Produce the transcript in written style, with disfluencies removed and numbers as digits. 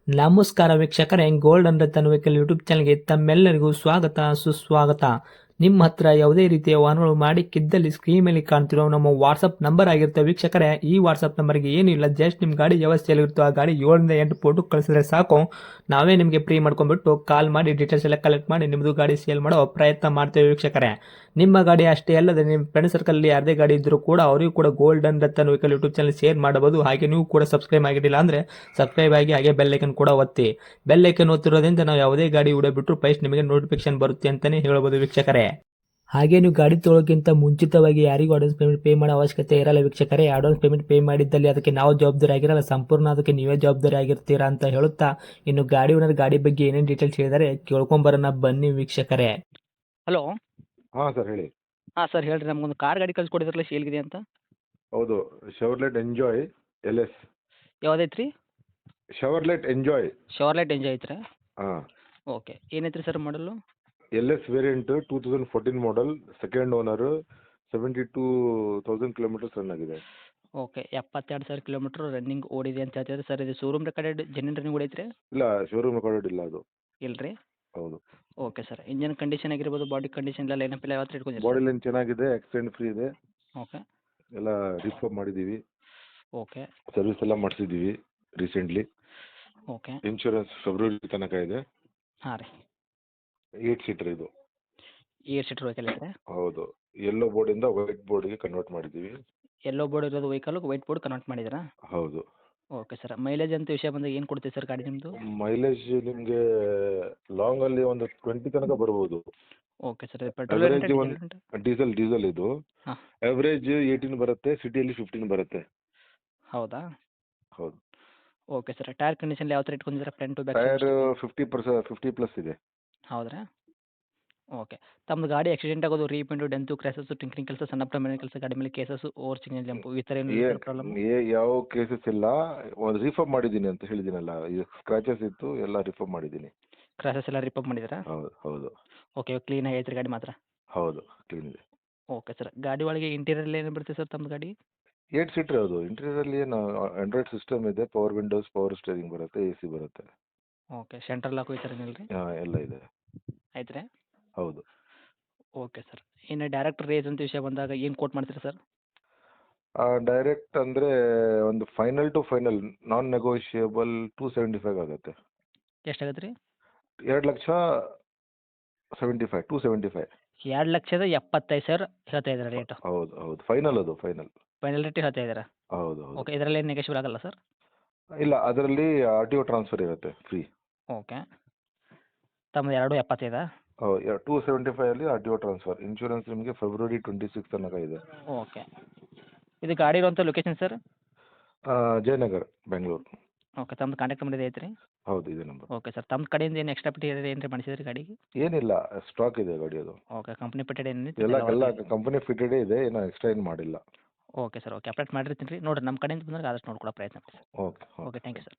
ನಮಸ್ಕಾರ ವೀಕ್ಷಕರೇ, gold and Ratan vehicle YouTube ಚಾನಲ್ಗೆ ತಮ್ಮೆಲ್ಲರಿಗೂ ಸ್ವಾಗತ ಸುಸ್ವಾಗತ. ನಿಮ್ಮ ಹತ್ರ ಯಾವುದೇ ರೀತಿಯ ವಾಹನಗಳು ಮಾಡಿಕ್ಕಿದ್ದಲ್ಲಿ ಸ್ಕ್ರೀನ್ ಮೇಲೆ ಕಾಣ್ತಿರೋ ನಮ್ಮ ವಾಟ್ಸಪ್ ನಂಬರ್ ಆಗಿರುತ್ತೆ ವೀಕ್ಷಕರೇ. ಈ ವಾಟ್ಸಪ್ ನಂಬರ್ಗೆ ಏನಿಲ್ಲ, ಜಸ್ಟ್ ನಿಮ್ಮ ಗಾಡಿ ವ್ಯವಸ್ಥೆಯಲ್ಲಿರುತ್ತೋ ಆ ಗಾಡಿ 7 ಫೋಟೋ ಕಳಿಸಿದ್ರೆ ಸಾಕು, ನಾವೇ ನಿಮಗೆ ಫ್ರೀ ಮಾಡ್ಕೊಂಡ್ಬಿಟ್ಟು ಕಾಲ್ ಮಾಡಿ ಡೀಟೇಲ್ಸ್ ಎಲ್ಲ ಕಲೆಕ್ಟ್ ಮಾಡಿ ನಿಮ್ಮದು ಗಾಡಿ ಸೇಲ್ ಮಾಡೋ ಪ್ರಯತ್ನ ಮಾಡ್ತೇವೆ ವೀಕ್ಷಕರೇ. ನಿಮ್ಮ ಗಾಡಿ ಅಷ್ಟೇ ಅಲ್ಲದೆ ನಿಮ್ಮ ಫ್ರೆಂಡ್ ಸರ್ಕಲ್ ಯಾರದೇ ಗಾಡಿ ಇದ್ದರೂ ಕೂಡ ಅವರಿಗೂ ಕೂಡ gold and Ratan vehicle YouTube channel share ಮಾಡಬಹುದು. ಹಾಗೆ ನೀವು ಕೂಡ ಸಬ್ಸ್ಕ್ರೈಬ್ ಆಗಿರಲಿಲ್ಲ ಅಂದರೆ ಸಬ್ಸ್ಕ್ರೈಬ್ ಆಗಿ ಹಾಗೆ ಬೆಲ್ ಐಕನ್ ಕೂಡ ಒತ್ತಿ. ಬೆಲ್ ಐಕನ್ ಒತ್ತಿರೋದ್ರಿಂದ ನಾವು ಯಾವುದೇ ಗಾಡಿ ಬಿಟ್ಟರು ಫಸ್ಟ್ ನಿಮಗೆ ನೋಟಿಫಿಕೇಶನ್ ಬರುತ್ತೆ ಅಂತಾನೆ ಹೇಳ್ಬೋದು ವೀಕ್ಷಕರೇ. ಹಾಗೆ ನೀವು ಗಾಡಿ ತೊಳೋಕ್ಕಿಂತ ಮುಂಚಿತವಾಗಿ ಯಾರಿಗೂ ಅಡ್ವಾನ್ಸ್ ಪೇಮೆಂಟ್ ಪೇ ಮಾಡೋ ಅವಶ್ಯಕತೆ ಇರಲ್ಲ ವೀಕ್ಷಕರೇ. ಅಡ್ವಾನ್ಸ್ ಪೇಮೆಂಟ್ ಪೇ ಮಾಡಿದ್ದಲ್ಲಿ ಅದಕ್ಕೆ ನಾವು ಜವಾಬ್ದಾರಿ ಆಗಿರಲ್ಲ, ಸಂಪೂರ್ಣ ಅದಕ್ಕೆ ನೀವೇ ಜವಾಬ್ದಾರಿ ಆಗಿರ್ತೀರಾ ಅಂತ ಹೇಳುತ್ತಾ, ಇನ್ನು ಗಾಡಿ ಓನರ್ ಗಾಡಿ ಬಗ್ಗೆ ಏನೇನು ಡೀಟೇಲ್ಸ್ ಹೇಳಿದರೆ ಕೇಳ್ಕೊಂಬರೋಣ ಬನ್ನಿ ವೀಕ್ಷಕರೇ. ಹಲೋ. ಹಾಂ ಸರ್ ಹೇಳಿ. ಹಾಂ ಸರ್ ಹೇಳ್ರಿ, ನಮಗೊಂದು ಕಾರ್ ಗಾಡಿ ಕಳ್ಸಿಕೊಡಿದ್ರಲ್ಲ, ಸೇಲ್ಗಿದೆ ಅಂತ. ಹೌದು, ಶವರ್ಲೆಟ್ ಎಂಜಾಯ್ LS. ಯಾವುದೈತೆ ರೀ? Chevrolet enjoy. ಶವರ್ಲೆಟ್ ಎಂಜಾಯ್ ಐತ್ರಿ? ಹಾಂ. ಓಕೆ, ಏನೈತೆ ರೀ ಸರ್ ಮಾಡಲು? LS ವೇರಿಯಂಟ್ 2014 ಮಾಡಲ್, ಸೆಕೆಂಡ್ ಓನರು, 72,000 ಕಿಲೋಮೀಟರ್ಸ್ ರನ್ ಆಗಿದೆ. ಓಕೆ, 72,000 ಕಿಲೋಮೀಟ್ರ್ ರನ್ನಿಂಗ್ ಓಡಿದೆ ಅಂತ ಹೇಳ್ತಿದ್ರೆ ಸರ್. ಇದು ಶೋರೂಮ್ ರೆಕಾರ್ಡೆಡ್ ಜೆನ್ಯೂನ್ ರನ್ನಿಂಗ್ ಓಡೈತ್ರಿ? ಇಲ್ಲ, ಶೋರೂಮ್ ರೆಕಾರ್ಡೆಡ್ ಇಲ್ಲ ಅದು. ಇಲ್ಲ ರೀ? ಹೌದು. ಓಕೆ ಸರ್, ಇಂಜನ್ ಕಂಡೀಷನ್ ಆಗಿರ್ಬೋದು, ಬಾಡಿ ಕಂಡೀಷನ್ ಎಲ್ಲ ಏನಪ್ಪ ಯಾವ ಥರ ಇಟ್ಕೊಂಡಿರಿ? ಬಾಡಿ ಲೈನ್ ಚೆನ್ನಾಗಿದೆ, ಆಕ್ಸಿಡೆಂಟ್ ಫ್ರೀ ಇದೆ. ಓಕೆ. ಎಲ್ಲ ರಿಫರ್ಮ್ ಮಾಡಿದ್ದೀವಿ, ಓಕೆ. ಸರ್ವಿಸ್ ಎಲ್ಲ ಮಾಡಿಸಿದ್ದೀವಿ ರೀಸೆಂಟ್ಲಿ. ಓಕೆ. ಇನ್ಶೂರೆನ್ಸ್ ಫೆಬ್ರವರಿ ತನಕ ಇದೆ. ಹಾಂ ರೀ. 8 ಸೀಟರ್ ಇದು. 8 ಸೀಟರ್ ವೆಹಿಕಲ್ ಐತ್ರಿ? ಹೌದು. ಯೆಲ್ಲೋ ಬೋರ್ಡಿಂದ ವೈಟ್ ಬೋರ್ಡ್ಗೆ ಕನ್ವರ್ಟ್ ಮಾಡಿದ್ದೀವಿ. ಎಲ್ಲೋ ಬೋರ್ಡ್ ಇರೋದು ವೆಹಿಕಲ್ ವೈಟ್ ಬೋರ್ಡ್ ಕನ್ವರ್ಟ್ ಮಾಡಿದ್ದೀರಾ? ಹೌದು. ಓಕೆ ಸರ್, ಮೈಲೇಜ್ ಅಂತ ವಿಷಯ ಬಂದಾಗ ಏನು ಕೊಡ್ತೀವಿ ಸರ್ ಗಾಡಿ ನಿಮ್ಮದು? ಮೈಲೇಜ್ ನಿಮಗೆ ಲಾಂಗಲ್ಲಿ ಒಂದು 20 ತನಕ ಬರ್ಬೋದು. Okay sir, petrol average diesel ಇದು. ಹಾಂ. ಅವರೇಜ್ 18 ಬರುತ್ತೆ, ಸಿಟಿಯಲ್ಲಿ 15 ಬರುತ್ತೆ. ಹೌದಾ? ಹೌದು. ಓಕೆ ಸರ್, ಟೈರ್ ಕಂಡೀಷನ್ ಯಾವ ಥರ ಇಟ್ಕೊಂಡಿದ್ದೀರಾ? Front to back? Tyre 50 plus ಇದೆ. ಹೌದ್ರಾ? ಓಕೆ. ತಮ್ಮದು ಗಾಡಿ ಆಕ್ಸಿಡೆಂಟ್ ಆಗೋದು, ರೀಪೇಂಟು, ಡೆಂತು, ಕ್ರ್ಯಾಸಸ್ಸು, ಟಿಂಕ್ರಿಂಗ್ ಕೆಲಸ, ಸಣ್ಣ ಪುಟ್ಟ ಮನೆ ಕೆಲಸ, ಗಾಡಿ ಮೇಲೆ ಕೇಸಸ್ಸು, ಓವರ್ ಸಿಗ್ನಲ್ ಜಂಪು, ಈ ಥರ ಏನು ಪ್ರಾಬ್ಲಮ್? ಯಾವ ಕೇಸಸ್ ಇಲ್ಲ. ಒಂದು ರಿಫರ್ಮ್ ಮಾಡಿದ್ದೀನಿ ಅಂತ ಹೇಳಿದ್ದೀನಲ್ಲ, ಇದು ಸ್ಕ್ರಾಚಸ್ ಇತ್ತು, ಎಲ್ಲ ರಿಫರ್ಮ್ ಮಾಡಿದ್ದೀನಿ. ಕ್ರ್ಯಾಸಸ್ ಎಲ್ಲ ರಿಪೇರ್ ಮಾಡಿದ್ದೀರಾ? ಹೌದು ಹೌದು. ಓಕೆ, ಕ್ಲೀನ್ ಆಗೈತೆ ರೀ ಗಾಡಿ ಮಾತ್ರ? ಹೌದು, ಕ್ಲೀನ್ ಇದೆ. ಓಕೆ ಸರ್, ಗಾಡಿ ಒಳಗೆ ಇಂಟೀರಿಯರ್ ಏನು ಬರುತ್ತೆ ಸರ್ ತಮ್ಮದು ಗಾಡಿ? 8 ಸೀಟರ್ ಅದು. ಇಂಟೀರಿಯರಲ್ಲಿ ಏನು ಆಂಡ್ರಾಯ್ಡ್ ಸಿಸ್ಟಮ್ ಇದೆ, ಪವರ್ ವಿಂಡೋಸ್, ಪವರ್ ಸ್ಟೇರಿಂಗ್ ಬರುತ್ತೆ, AC ಬರುತ್ತೆ. ಓಕೆ, ಸೆಂಟ್ರಲ್ ಲಾಕು ಈ ಥರ ಏನಿಲ್ಲ ರೀ? ಎಲ್ಲ ಇದೆ. ಆಯ್ತು ರೀ? ಹೌದು. ಓಕೆ ಸರ್, ಇನ್ನು ಡೈರೆಕ್ಟ್ ರೇಸ್ ಅಂತ ವಿಷಯ ಬಂದಾಗ ಏನು ಕೋಟ್ ಮಾಡ್ತೀರಾ ಸರ್? ಡೈರೆಕ್ಟ್ ಅಂದರೆ ಒಂದು final to final non negotiable 275 ಆಗುತ್ತೆ. ಎಷ್ಟಾಗತ್ತೆ ರೀ? 2,75,000 275. 2,75,000 ಹೇಳ್ತಾ ಇದ್ದೀರಾ ರೇಟು? ಹೌದು ಹೌದು, ಫೈನಲ್ ಅದು ಫೈನಲ್. ಫೈನಲ್ ರೇಟ್ ಹೇಳ್ತಾ ಇದ್ದೀರಾ? ಹೌದು ಹೌದು. ಓಕೆ, ಇದರಲ್ಲಿ ಏನು ನೆಗೋಷಿಯಬಲ್ ಆಗಲ್ಲ ಸರ್? ಇಲ್ಲ, ಅದರಲ್ಲಿ RTO ಟ್ರಾನ್ಸ್ಫರ್ ಇರುತ್ತೆ ಫ್ರೀ. ಓಕೆ. ತಮ್ಮದು 2,75? ಹೌದು, 275 ಅಲ್ಲಿ RTO ಟ್ರಾನ್ಸ್ಫರ್. ಇನ್ಶೂರೆನ್ಸ್ ನಿಮಗೆ ಫೆಬ್ರವರಿ 26 ತನಕ ಇದೆ. ಓಕೆ. ಇದು ಗಾಡಿ ಇರುವಂಥ location sir? Jayanagar, Bengaluru. Okay, ತಮ್ಮದು ಕಾಂಟ್ಯಾಕ್ಟ್ ನಂಬರ್ ಇದೆ ಐತ್ರಿ? ಹೌದು, ಇದೆ ನಂಬರ್. ಓಕೆ ಸರ್, ತಮ್ಮ ಕಡೆಯಿಂದ ಏನು ಎಕ್ಸ್ಟ್ರಾ ಪೆಟ್ಟಿ ಏನಾರ ಮಾಡಿಸಿದ್ರಿ ಗಾಡಿಗೆ? ಏನಿಲ್ಲ, ಸ್ಟಾಕ್ ಇದೆ ಗಾಡಿ ಅದು. ಓಕೆ, ಕಂಪ್ನಿ ಪೆಟ್ಟೆಡ್ ಎಲ್ಲ ಕಂಪನಿ ಫಿಟೆಡೇ ಇದೆ, ಏನೋ ಎಕ್ಸ್ಟ್ರಾ ಏನು ಮಾಡಿಲ್ಲ. ಓಕೆ ಸರ್, ಓಕೆ, ಅಪ್ಡೇಟ್ ಮಾಡಿರ್ತೀನಿ ರೀ. ನೋಡಿರಿ, ನಮ್ಮ ಕಡೆಯಿಂದ ಬಂದಾಗ ಆದಷ್ಟು ನೋಡ್ಕೊಡೋ ಪ್ರಯತ್ನ ಮಾಡಿ. Okay. Okay, thank you sir.